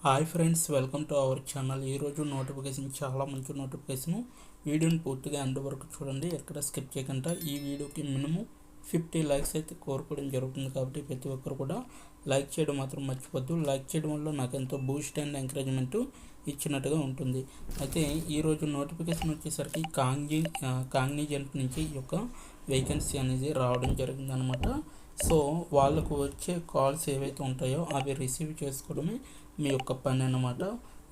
Hi friends, welcome to our channel. ఈరోజు notification చాలా మంచి నోటిఫికేషన్. వీడియోని పూర్తిగా ఎండ్ వరకు చూడండి, ఎక్కడ స్కిప్ చేయకుండా. ఈ వీడియోకి మినిమం 50 లైక్స్ అయితే కోరుకోవడం జరుగుతుంది, కాబట్టి ప్రతి ఒక్కరు కూడా లైక్ చేయడం మాత్రం మర్చిపోద్దు. లైక్ చేయడం వల్ల నాకు ఎంతో బూస్ట్ అండ్ ఎంకరేజ్మెంట్ ఇచ్చినట్టుగా ఉంటుంది. అయితే ఈరోజు నోటిఫికేషన్ వచ్చేసరికి కాగ్నిజెంట్ నుంచి ఈ యొక్క వేకెన్సీ అనేది రావడం జరిగిందనమాట. సో వాళ్ళకు వచ్చే కాల్స్ ఏవైతే ఉంటాయో అవి రిసీవ్ చేసుకోవడమే మీ యొక్క పని అన్నమాట.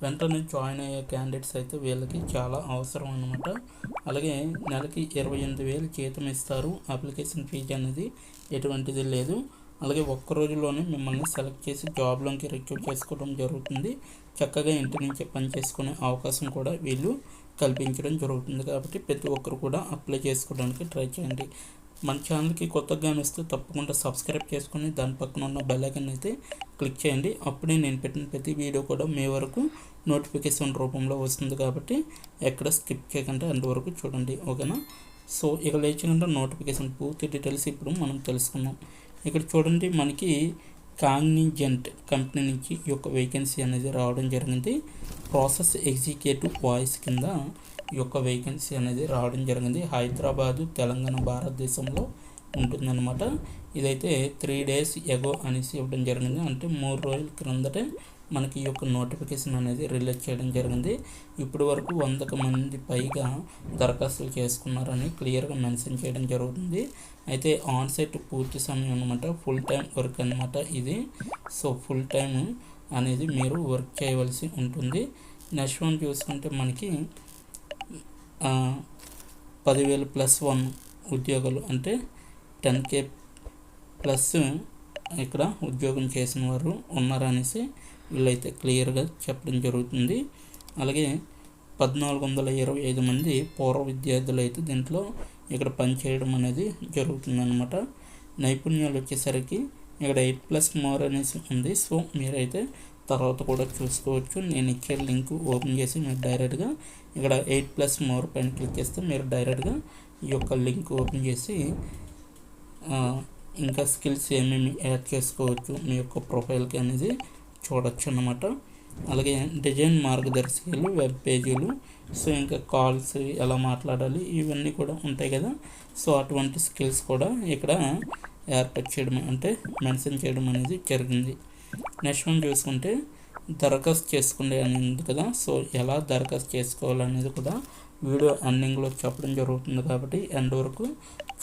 వెంటనే జాయిన్ అయ్యే క్యాండిడేట్స్ అయితే వీళ్ళకి చాలా అవసరం అన్నమాట. అలాగే నెలకి 28,000 జీతం ఇస్తారు. అప్లికేషన్ ఫీజు అనేది ఎటువంటిది లేదు. అలాగే ఒక్క రోజులోనే మిమ్మల్ని సెలెక్ట్ చేసి జాబ్లోకి రిక్రూట్ చేసుకోవడం జరుగుతుంది. చక్కగా ఇంటి నుంచే పని చేసుకునే అవకాశం కూడా వీళ్ళు కల్పించడం జరుగుతుంది. కాబట్టి ప్రతి ఒక్కరు కూడా అప్లై చేసుకోవడానికి ట్రై చేయండి. మన ఛానల్కి కొత్తగా వస్తే తప్పకుండా సబ్స్క్రైబ్ చేసుకొని దాని పక్కన ఉన్న బెల్ ఐకాన్ అయితే క్లిక్ చేయండి. అప్పుడే నేను పెట్టిన ప్రతి వీడియో కూడా మీ వరకు నోటిఫికేషన్ రూపంలో వస్తుంది. కాబట్టి ఎక్కడ స్కిప్ చేయకుండా అంతవరకు చూడండి, ఓకేనా. సో ఇక లేచకుండా నోటిఫికేషన్ పూర్తి డీటెయిల్స్ ఇప్పుడు మనం తెలుసుకుందాం. ఇక్కడ చూడండి, మనకి కాగ్నిజెంట్ కంపెనీ నుంచి ఈ యొక్క వేకెన్సీ అనేది రావడం జరిగింది. ప్రాసెస్ ఎగ్జిక్యూటివ్ వాయిస్ కింద ఈ యొక్క వేకెన్సీ అనేది రావడం జరిగింది. హైదరాబాదు, తెలంగాణ, భారతదేశంలో ఉంటుందన్నమాట. ఇదైతే 3 days ఎగో అనేసి ఇవ్వడం జరిగింది. అంటే 3 రోజుల క్రిందటే మనకి ఈ యొక్క నోటిఫికేషన్ అనేది రిలీజ్ చేయడం జరిగింది. ఇప్పటి వరకు 100 మంది పైగా దరఖాస్తులు చేసుకున్నారని క్లియర్గా మెన్షన్ చేయడం జరుగుతుంది. అయితే ఆన్సైట్ పూర్తి సమయం అనమాట, ఫుల్ టైం వర్క్ అనమాట ఇది. సో ఫుల్ టైం అనేది మీరు వర్క్ చేయవలసి ఉంటుంది. నెక్స్ట్ వన్ చూసుకుంటే మనకి 10,000 +1 ఉద్యోగులు, అంటే 10K ప్లస్ ఇక్కడ ఉద్యోగం చేసిన వారు ఉన్నారనేసి వీళ్ళైతే క్లియర్గా చెప్పడం జరుగుతుంది. అలాగే 1,425 మంది పూర్వ విద్యార్థులు అయితే దీంట్లో ఇక్కడ పనిచేయడం అనేది జరుగుతుందన్నమాట. నైపుణ్యాలు వచ్చేసరికి ఇక్కడ 8+ మోర్ అనేసి ఉంది. సో మీరైతే తర్వాత కూడా చూసుకోవచ్చు. నేను ఇచ్చే లింక్ ఓపెన్ చేసి మీరు డైరెక్ట్గా ఇక్కడ 8+ మోర్ పైన క్లిక్ చేస్తే మీరు డైరెక్ట్గా ఈ యొక్క లింక్ ఓపెన్ చేసి ఇంకా స్కిల్స్ ఏమేమి యాడ్ చేసుకోవచ్చు మీ యొక్క ప్రొఫైల్కి అనేది చూడొచ్చు అన్నమాట. అలాగే డిజైన్ మార్గదర్శకాలు, వెబ్ పేజీలు, సో ఇంకా కాల్స్ ఎలా మాట్లాడాలి ఇవన్నీ కూడా ఉంటాయి కదా. సో అటువంటి స్కిల్స్ కూడా ఇక్కడ ఏర్పాటు చేయడం అంటే మెన్షన్ చేయడం అనేది జరిగింది. నెక్స్ట్ వన్ చూసుకుంటే దరఖాస్తు చేసుకుంటే అనేది కదా. సో ఎలా దరఖాస్తు చేసుకోవాలనేది కూడా వీడియో ఎండింగ్లో చెప్పడం జరుగుతుంది, కాబట్టి ఎండ్ వరకు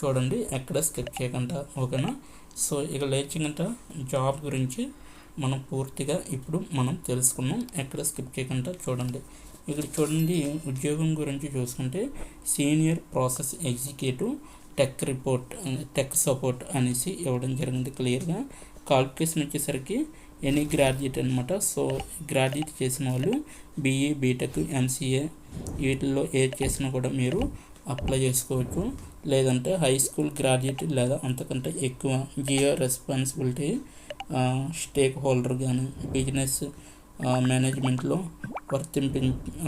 చూడండి, ఎక్కడ స్కిప్ చేయకుండా, ఓకేనా. సో ఇక లేచింగంట జాబ్ గురించి మనం పూర్తిగా ఇప్పుడు మనం తెలుసుకున్నాం. ఎక్కడ స్కిప్ చేయకుండా చూడండి. ఇక్కడ చూడండి, ఉద్యోగం గురించి చూసుకుంటే senior process executive tech support అనేసి ఇవ్వడం జరిగింది క్లియర్గా. క్వాలిఫికేషన్ వచ్చేసరికి ఎనీ గ్రాడ్యుయేట్ అనమాట. సో గ్రాడ్యుయేట్ చేసిన వాళ్ళు BE, BTech, MCA వీటిల్లో ఏది చేసినా కూడా మీరు అప్లై చేసుకోవచ్చు. లేదంటే హై స్కూల్ గ్రాడ్యుయేట్ లేదా అంతకంటే ఎక్కువ జియో రెస్పాన్సిబిలిటీ స్టేక్ హోల్డర్ కానీ బిజినెస్ మేనేజ్మెంట్లో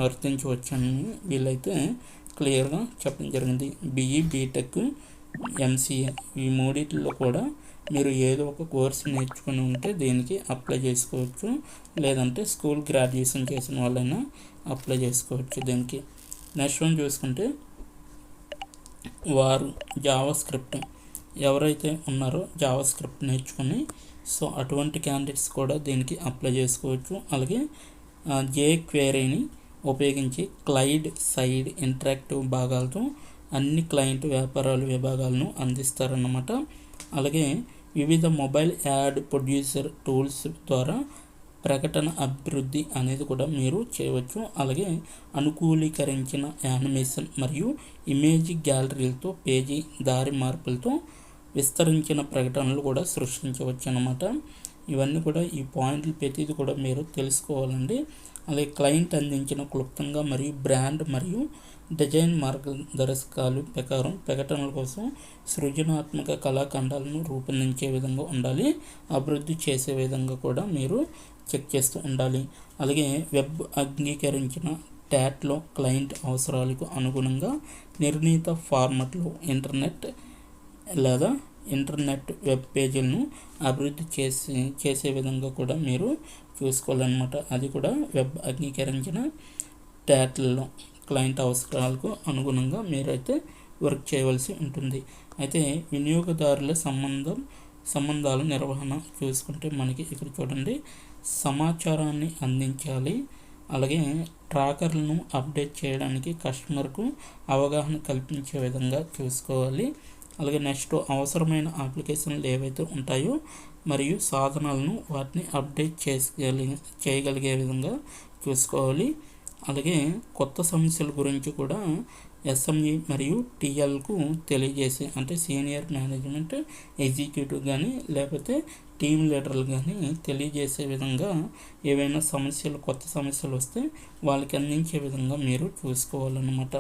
వర్తించవచ్చని వీళ్ళైతే క్లియర్గా చెప్పడం జరిగింది. BE, BTech, MCA ఈ మూడిట్లో కూడా మీరు ఏదో ఒక కోర్సు నేర్చుకుని ఉంటే దీనికి అప్లై చేసుకోవచ్చు. లేదంటే స్కూల్ గ్రాడ్యుయేషన్ చేసిన వాళ్ళైనా అప్లై చేసుకోవచ్చు దీనికి. నెక్స్ట్ వన్ చూసుకుంటే వారు జావా స్క్రిప్ట్ ఎవరైతే ఉన్నారో జావా స్క్రిప్ట్ నేర్చుకుని, సో అటువంటి క్యాండిడేట్స్ కూడా దీనికి అప్లై చేసుకోవచ్చు. అలాగే jQueryని ఉపయోగించి క్లైడ్ సైడ్ ఇంటరాక్టివ్ భాగాలతో అన్ని క్లయింట్ వ్యాపారాలు విభాగాలను అందిస్తారన్నమాట. అలాగే వివిధ మొబైల్ యాడ్ ప్రొడ్యూసర్ టూల్స్ ద్వారా ప్రకటన అభివృద్ధి అనేది కూడా మీరు చేయవచ్చు. అలాగే అనుకూలీకరించిన యానిమేషన్ మరియు ఇమేజ్ గ్యాలరీలతో పేజీ దారి మార్పులతో విస్తరించిన ప్రకటనలు కూడా సృష్టించవచ్చు అన్నమాట. ఇవన్నీ కూడా ఈ పాయింట్లు ప్రతిదీ కూడా మీరు తెలుసుకోవాలండి. అలాగే క్లయింట్ అందించిన క్లుప్తంగా మరియు బ్రాండ్ మరియు డిజైన్ మార్గదర్శకాలు ప్రకారం ప్రకటనల కోసం సృజనాత్మక కళాఖండాలను రూపొందించే విధంగా ఉండాలి. అభివృద్ధి చేసే విధంగా కూడా మీరు చెక్ చేస్తూ ఉండాలి. అలాగే వెబ్ అంగీకరించిన ట్యాట్లో క్లయింట్ అవసరాలకు అనుగుణంగా నిర్ణీత ఫార్మాట్లో ఇంటర్నెట్ వెబ్ పేజీలను అభివృద్ధి చేసే విధంగా కూడా మీరు చూసుకోవాలన్నమాట. అది కూడా వెబ్ అంగీకరించిన ట్యాగ్లలో క్లయింట్ అవసరాలకు అనుగుణంగా మీరైతే వర్క్ చేయవలసి ఉంటుంది. అయితే వినియోగదారుల సంబంధాల నిర్వహణ చూసుకుంటే మనకి ఇక్కడ చూడండి, సమాచారాన్ని అందించాలి, అలాగే ట్రాకర్లను అప్డేట్ చేయడానికి కస్టమర్కు అవగాహన కల్పించే విధంగా చూసుకోవాలి. అలాగే నెక్స్ట్ అవసరమైన అప్లికేషన్లు ఏవైతే ఉంటాయో మరియు సాధనాలను వాటిని అప్డేట్ చేయగలిగే విధంగా చూసుకోవాలి. అలాగే కొత్త సమస్యల గురించి కూడా ఎస్ఎంఈ మరియు టీఎల్కు తెలియజేసి, అంటే సీనియర్ మేనేజ్మెంట్ ఎగ్జిక్యూటివ్ కానీ లేకపోతే టీమ్ లీడర్లు కానీ తెలియజేసే విధంగా ఏవైనా కొత్త సమస్యలు వస్తే వాళ్ళకి అందించే విధంగా మీరు చూసుకోవాలన్నమాట.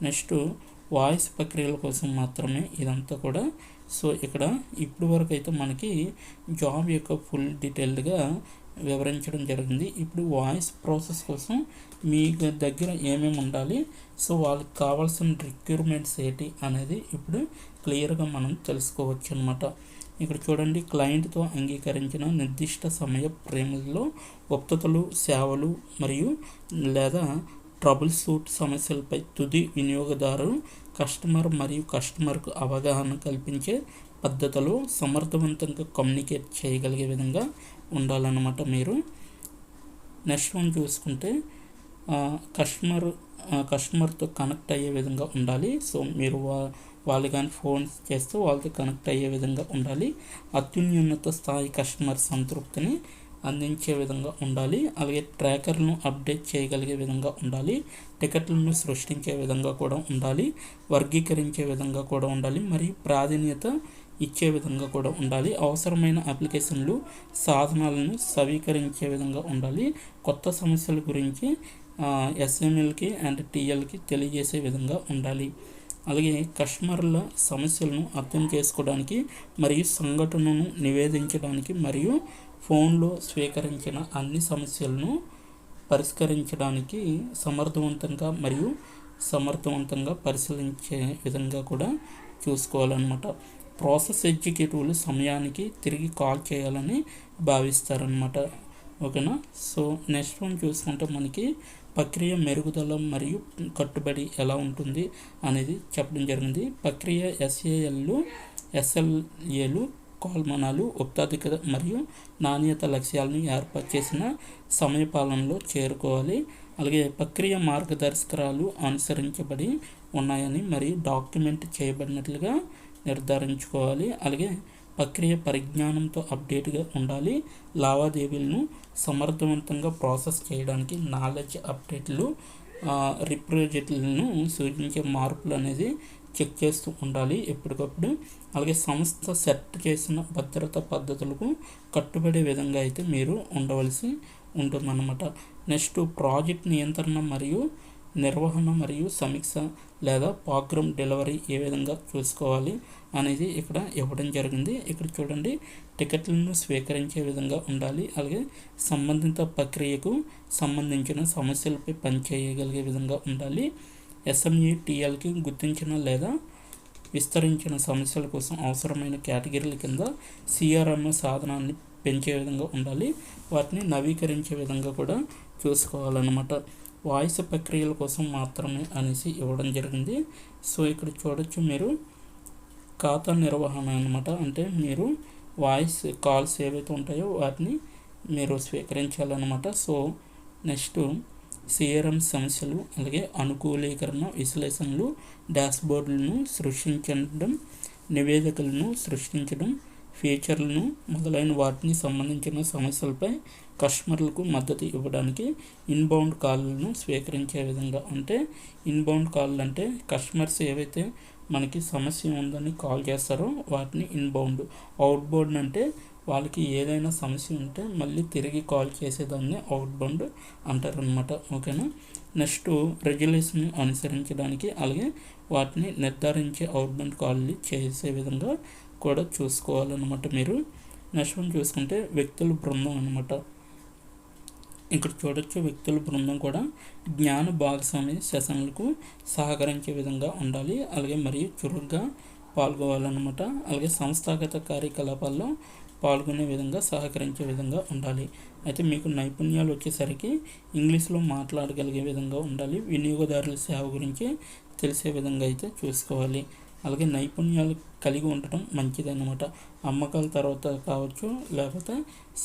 నెక్స్ట్ వాయిస్ ప్రక్రియల కోసం మాత్రమే ఇదంతా కూడా. సో ఇక్కడ ఇప్పుడు వరకు అయితే మనకి జాబ్ యొక్క ఫుల్ డీటెయిల్డ్గా వివరించడం జరిగింది. ఇప్పుడు వాయిస్ ప్రాసెస్ కోసం మీ దగ్గర ఏమేమి ఉండాలి, సో వాళ్ళకి కావాల్సిన రిక్వైర్మెంట్స్ ఏంటి అనేది ఇప్పుడు క్లియర్గా మనం తెలుసుకోవచ్చు అనమాట. ఇక్కడ చూడండి, క్లయింట్తో అంగీకరించిన నిర్దిష్ట సమయ ఫ్రేమ్లలో గుప్తతలు, సేవలు మరియు లేదా ట్రబుల్ షూట్ సమస్యలపై తుది వినియోగదారు కస్టమర్కు అవగాహన కల్పించే పద్ధతిలో సమర్థవంతంగా కమ్యూనికేట్ చేయగలిగే విధంగా ఉండాలన్నమాట మీరు. నెక్స్ట్ వన్ చూసుకుంటే కస్టమర్తో కనెక్ట్ అయ్యే విధంగా ఉండాలి. సో మీరు వాళ్ళు కానీ ఫోన్ చేస్తే వాళ్ళతో కనెక్ట్ అయ్యే విధంగా ఉండాలి. అత్యున్నత స్థాయి కస్టమర్ సంతృప్తిని అందించే విధంగా ఉండాలి. అలాగే ట్రాకర్లను అప్డేట్ చేయగలిగే విధంగా ఉండాలి. టికెట్లను సృష్టించే విధంగా కూడా ఉండాలి. వర్గీకరించే విధంగా కూడా ఉండాలి. మరియు ప్రాధాన్యత ఇచ్చే విధంగా కూడా ఉండాలి. అవసరమైన అప్లికేషన్లు, సాధనాలను సవీకరించే విధంగా ఉండాలి. కొత్త సమస్యల గురించి ఎస్ఎంఎల్కి అండ్ టీఎల్కి తెలియజేసే విధంగా ఉండాలి. అలాగే కస్టమర్ల సమస్యలను అర్థం చేసుకోవడానికి మరియు సంఘటనను నివేదించడానికి మరియు ఫోన్లో స్వీకరించిన అన్ని సమస్యలను పరిష్కరించడానికి సమర్థవంతంగా పరిశీలించే విధంగా కూడా చూసుకోవాలన్నమాట. ప్రాసెస్ ఎగ్జిక్యూటివ్లు సమయానికి తిరిగి కాల్ చేయాలని భావిస్తారనమాట. ఓకేనా. సో నెక్స్ట్ వన్ చూసుకుంటే మనకి ప్రక్రియ మెరుగుదల మరియు కట్టుబడి ఎలా ఉంటుంది అనేది చెప్పడం జరిగింది. ప్రక్రియ ఎస్ఎల్ఏలు కొలమానాలు, ఉత్పాదకత మరియు నాణ్యత లక్ష్యాలను ఏర్పాటు చేసిన సమయపాలనలో చేరుకోవాలి. అలాగే ప్రక్రియ మార్గదర్శకాలు అనుసరించబడి ఉన్నాయని మరియు డాక్యుమెంట్ చేయబడినట్లుగా నిర్ధారించుకోవాలి. అలాగే ప్రక్రియ పరిజ్ఞానంతో అప్డేట్గా ఉండాలి. లావాదేవీలను సమర్థవంతంగా ప్రాసెస్ చేయడానికి నాలెడ్జ్ అప్డేట్లు, రిప్రజెంట్లను సూచించే మార్పులు అనేది చెక్ చేస్తూ ఉండాలి ఎప్పటికప్పుడు. అలాగే సంస్థ సెట్ చేసిన భద్రతా పద్ధతులకు కట్టుబడే విధంగా అయితే మీరు ఉండవలసి ఉంటుందన్నమాట. నెక్స్ట్ ప్రాజెక్ట్ నియంత్రణ మరియు నిర్వహణ మరియు సమీక్ష లేదా ప్రోగ్రామ్ డెలివరీ ఏ విధంగా చూసుకోవాలి అనేది ఇక్కడ ఇవ్వడం జరిగింది. ఇక్కడ చూడండి, టికెట్లను స్వీకరించే విధంగా ఉండాలి. అలాగే సంబంధిత ప్రక్రియకు సంబంధించిన సమస్యలపై పనిచేయగలిగే విధంగా ఉండాలి. ఎస్ఎంఈ టీఎల్కి గుర్తించిన లేదా విస్తరించిన సమస్యల కోసం అవసరమైన కేటగిరీల కింద సిఆర్ఎం సాధనాన్ని పెంచే విధంగా ఉండాలి. వాటిని నవీకరించే విధంగా కూడా చూసుకోవాలన్నమాట. వాయిస్ ప్రక్రియల కోసం మాత్రమే అనేసి ఇవ్వడం జరిగింది. సో ఇక్కడ చూడొచ్చు మీరు ఖాతా నిర్వహణ అనమాట. అంటే మీరు వాయిస్ కాల్స్ ఏవైతే ఉంటాయో వాటిని మీరు స్వీకరించాలన్నమాట. సో నెక్స్ట్ సిఆర్ఎం సమస్యలు, అలాగే అనుకూలీకరణ విశ్లేషణలు, డాష్బోర్డులను సృష్టించడం, నివేదికలను సృష్టించడం, ఫీచర్లను మొదలైన వాటిని సంబంధించిన సమస్యలపై కస్టమర్లకు మద్దతు ఇవ్వడానికి ఇన్బౌండ్ కాల్లను స్వీకరించే విధంగా. అంటే ఇన్బౌండ్ కాల్ అంటే కస్టమర్స్ ఏవైతే మనకి సమస్య ఉందని కాల్ చేస్తారో వాటిని ఇన్బౌండ్. అవుట్బౌండ్ అంటే వాళ్ళకి ఏదైనా సమస్య ఉంటే మళ్ళీ తిరిగి కాల్ చేసేదాన్ని అవుట్బౌండ్ అంటారనమాట. ఓకేనా. నెక్స్ట్ రెగ్యులేషన్ అనుసరించడానికి అలాగే వాటిని నిర్ధారించే అవుట్బౌండ్ కాల్ని చేసే విధంగా కూడా చూసుకోవాలన్నమాట మీరు. నెక్స్ట్ చూసుకుంటే వ్యక్తుల బృందం అనమాట. ఇక్కడ చూడొచ్చు, వ్యక్తుల బృందం కూడా జ్ఞాన భాగస్వామ్య సెషన్లకు సహకరించే విధంగా ఉండాలి. అలాగే మరియు చురుగ్గా పాల్గొవాలన్నమాట. అలాగే సంస్థాగత కార్యకలాపాల్లో పాల్గొనే విధంగా సహకరించే విధంగా ఉండాలి. అయితే మీకు నైపుణ్యాలు వచ్చేసరికి ఇంగ్లీష్లో మాట్లాడగలిగే విధంగా ఉండాలి. వినియోగదారుల సేవ గురించి తెలిసే విధంగా అయితే చూసుకోవాలి. అలాగే నైపుణ్యాలు కలిగి ఉండటం మంచిదన్నమాట. అమ్మకాల తర్వాత కావచ్చు, లేకపోతే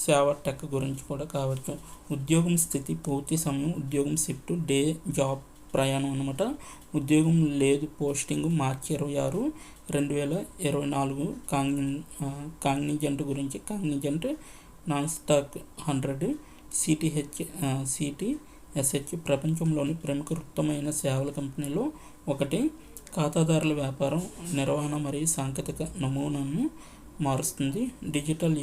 సేవ టెక్ గురించి కూడా కావచ్చు. ఉద్యోగం స్థితి పూర్తి సమయం ఉద్యోగం షిఫ్ట్ డే జాబ్ ప్రయాణం అనమాట. ఉద్యోగం లేదు పోస్టింగ్ మార్చి 26, 2024 కాగ్నిజెంట్ గురించి. కాగ్నిజెంట్ నాన్ స్టాక్ 100 సిటిఎస్హెచ్ ప్రపంచంలోని ప్రముఖ వృత్తమైన సేవల కంపెనీలో ఒకటి. ఖాతాదారుల వ్యాపారం నిర్వహణ మరియు సాంకేతిక నమూనాను మారుస్తుంది. డిజిటల్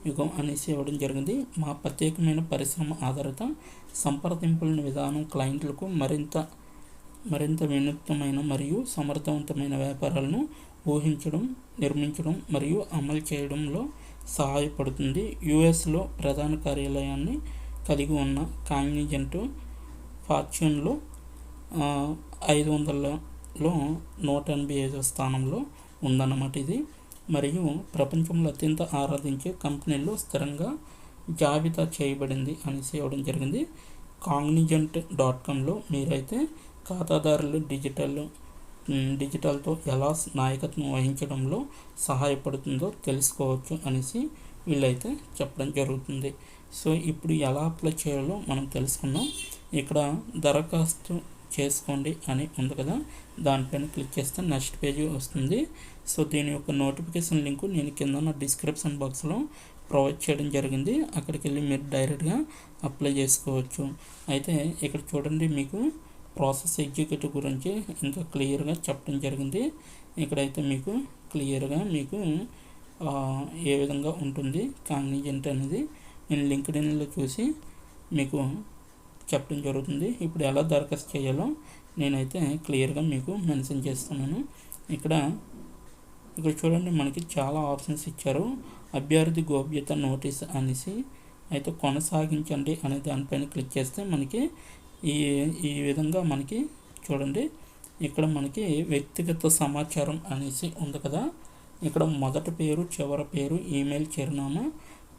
యుగం అనేసి ఇవ్వడం జరిగింది. మా ప్రత్యేకమైన పరిశ్రమ ఆధారిత సంప్రదింపుల విధానం క్లయింట్లకు మరింత వినూత్నమైన మరియు సమర్థవంతమైన వ్యాపారాలను ఊహించడం, నిర్మించడం మరియు అమలు చేయడంలో సహాయపడుతుంది. యుఎస్లో ప్రధాన కార్యాలయాన్ని కలిగి ఉన్న కాగ్నిజెంట్ ఫార్చ్యూన్లో 500లో 185వ స్థానంలో ఉందన్నమాట ఇది. మరియు ప్రపంచంలో అత్యంత ఆరాధించే కంపెనీల్లో స్థిరంగా జాబితా చేయబడింది అనేసి ఇవ్వడం జరిగింది. కాగ్నిజెంట్.comలో మీరైతే ఖాతాదారులు డిజిటల్తో ఎలా నాయకత్వం వహించడంలో సహాయపడుతుందో తెలుసుకోవచ్చు అనేసి వీళ్ళైతే చెప్పడం జరుగుతుంది. సో ఇప్పుడు ఎలా అప్లై చేయాలో మనం తెలుసుకుందాం. ఇక్కడ దరఖాస్తు చేసుకోండి అని ఉంది కదా, దానిపైన క్లిక్ చేస్తే నెక్స్ట్ పేజీ వస్తుంది. సో దీని యొక్క నోటిఫికేషన్ లింకు నేను కింద నా డిస్క్రిప్షన్ బాక్స్లో ప్రొవైడ్ చేయడం జరిగింది. అక్కడికి వెళ్ళి మీరు డైరెక్ట్గా అప్లై చేసుకోవచ్చు. అయితే ఇక్కడ చూడండి, మీకు ప్రాసెస్ ఎగ్జిక్యూటివ్ గురించి ఇంకా క్లియర్గా చెప్పడం జరిగింది. ఇక్కడైతే మీకు క్లియర్గా మీకు ఏ విధంగా ఉంటుంది కాగ్నిజెంట్ అనేది నేను లింక్డ్ఇన్లో చూసి మీకు చెప్పడం జరుగుతుంది. ఇప్పుడు ఎలా దరఖాస్తు చేయాలో నేనైతే క్లియర్గా మీకు మెన్షన్ చేస్తున్నాను. ఇక్కడ చూడండి, మనకి చాలా ఆప్షన్స్ ఇచ్చారు. అభ్యర్థి గోప్యత నోటీస్ అనేసి అయితే కొనసాగించండి అనే దానిపైన క్లిక్ చేస్తే మనకి ఈ విధంగా మనకి చూడండి, ఇక్కడ మనకి వ్యక్తిగత సమాచారం అనేసి ఉంది కదా. ఇక్కడ మొదటి పేరు, చివరి పేరు, ఈమెయిల్ చిరునామా,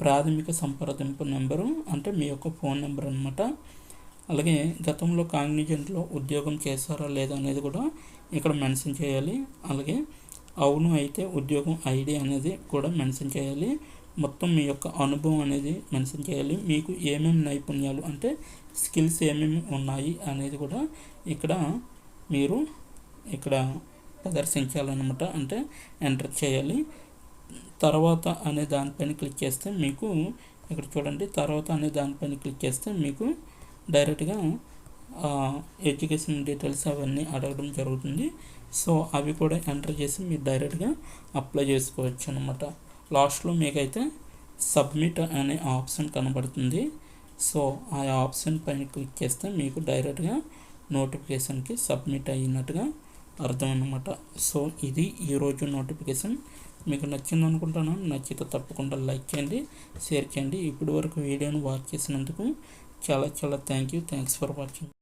ప్రాథమిక సంప్రదింపు నెంబరు అంటే మీ యొక్క ఫోన్ నెంబర్ అనమాట. అలాగే గతంలో కాగ్నిజెంట్లో ఉద్యోగం చేశారా లేదా అనేది కూడా ఇక్కడ మెన్షన్ చేయాలి. అలాగే అవును అయితే ఉద్యోగం ఐడి అనేది కూడా మెన్షన్ చేయాలి. మొత్తం మీ యొక్క అనుభవం అనేది మెన్షన్ చేయాలి. మీకు ఏమేమి నైపుణ్యాలు అంటే స్కిల్స్ ఏమేమి ఉన్నాయి అనేది కూడా మీరు ఇక్కడ ప్రదర్శించాలన్నమాట, అంటే ఎంటర్ చేయాలి. తర్వాత అనే దానిపైన క్లిక్ చేస్తే మీకు ఇక్కడ చూడండి, తర్వాత అనే దానిపైన క్లిక్ చేస్తే మీకు డైరెక్ట్గా ఎడ్యుకేషన్ డీటెయిల్స్ అవన్నీ అడగడం జరుగుతుంది. సో అవి కూడా ఎంటర్ చేసి మీరు డైరెక్ట్గా అప్లై చేసుకోవచ్చు అనమాట. లాస్ట్లో మీకైతే సబ్మిట్ అనే ఆప్షన్ కనబడుతుంది. సో ఆ ఆప్షన్ పైన క్లిక్ చేస్తే మీకు డైరెక్ట్గా నోటిఫికేషన్కి సబ్మిట్ అయినట్టుగా అర్థం అన్నమాట. సో ఇది ఈరోజు నోటిఫికేషన్. మీకు నచ్చింది అనుకుంటున్నాను. నచ్చితే తప్పకుండా లైక్ చేయండి, షేర్ చేయండి. ఇప్పటి వరకు వీడియోను వాచ్ చేసినందుకు చాలా థ్యాంక్స్ ఫర్ వాచింగ్.